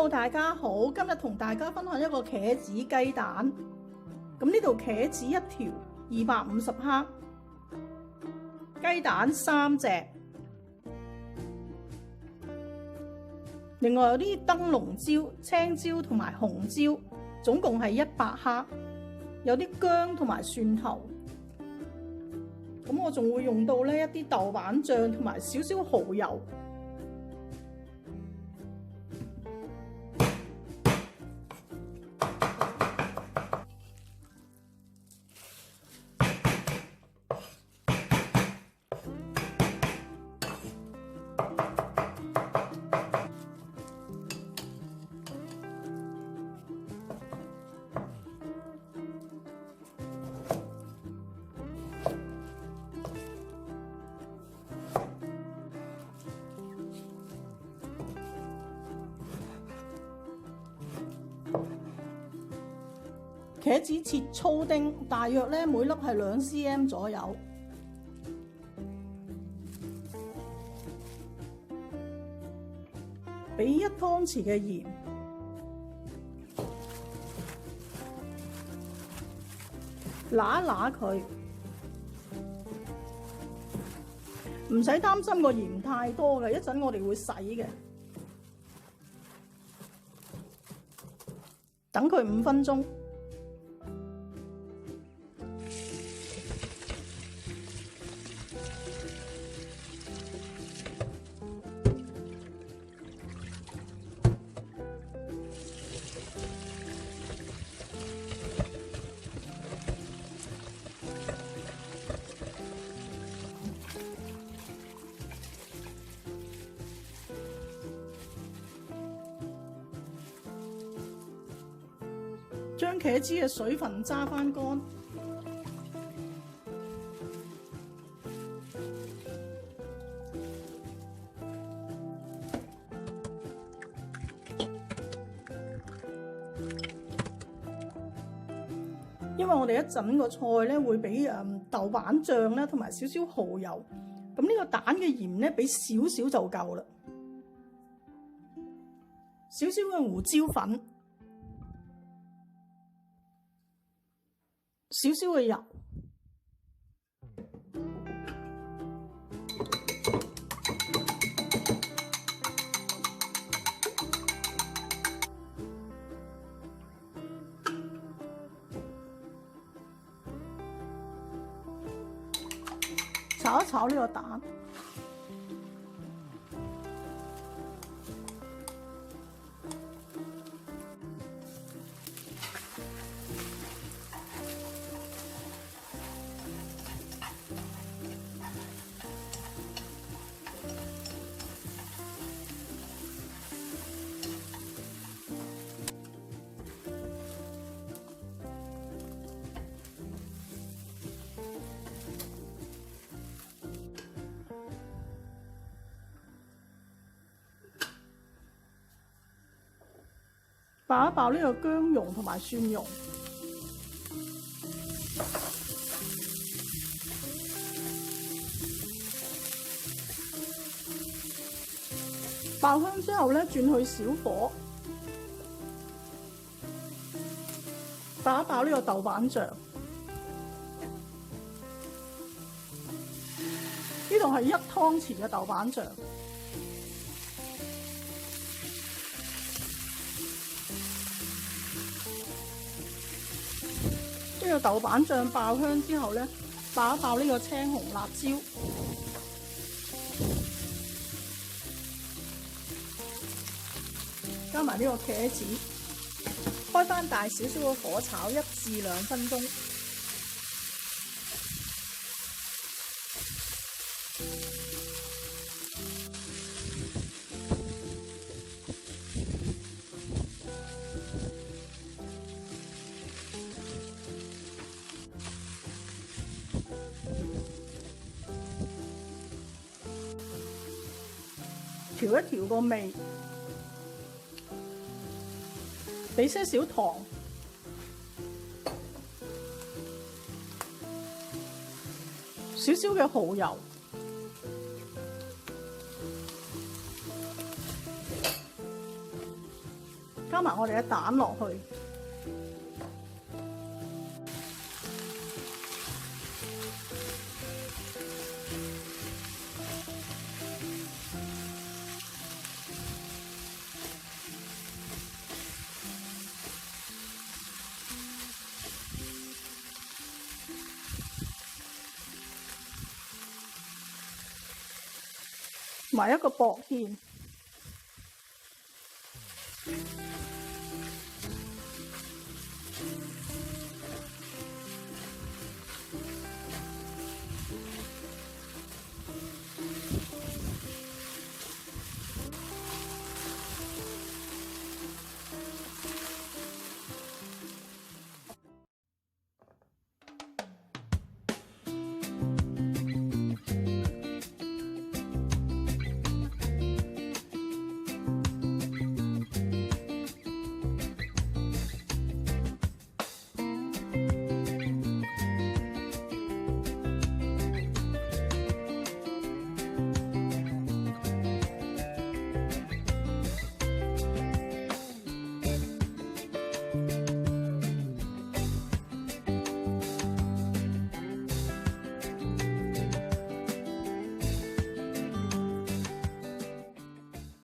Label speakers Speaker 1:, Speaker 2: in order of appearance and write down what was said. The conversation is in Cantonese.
Speaker 1: Hello， 大家好，今日同大家分享一個茄子雞蛋。咁呢度茄子一條250克，雞蛋3隻，另外有啲燈籠椒、青椒同埋紅椒，總共係100克，有啲薑同埋蒜頭。咁我仲會用到呢一啲豆瓣醬同埋少少蠔油。茄子切粗丁，大約咧每粒係2 cm 左右。俾1湯匙嘅鹽，揦一揦佢，唔使擔心個鹽太多嘅，一陣我哋會洗嘅。等佢5分鐘。將茄子嘅水分揸返乾，因為我哋一陣個菜咧會俾豆瓣醬咧同埋少少蠔油，咁呢個蛋嘅鹽咧俾少少就夠啦，少少嘅胡椒粉。少少嘅油，炒一炒呢個蛋。爆一爆呢個薑蓉同埋蒜蓉，爆香之後咧，轉去小火，爆一爆呢個豆瓣醬。呢度係1湯匙嘅豆瓣醬。呢個豆瓣醬爆香之後咧，爆一爆呢個青紅辣椒，加埋呢個茄子，開返大少少嘅火炒1至2分鐘。調一調個味，俾些少糖，少少嘅蠔油，加埋我哋嘅蛋落去。埋一個薄芡。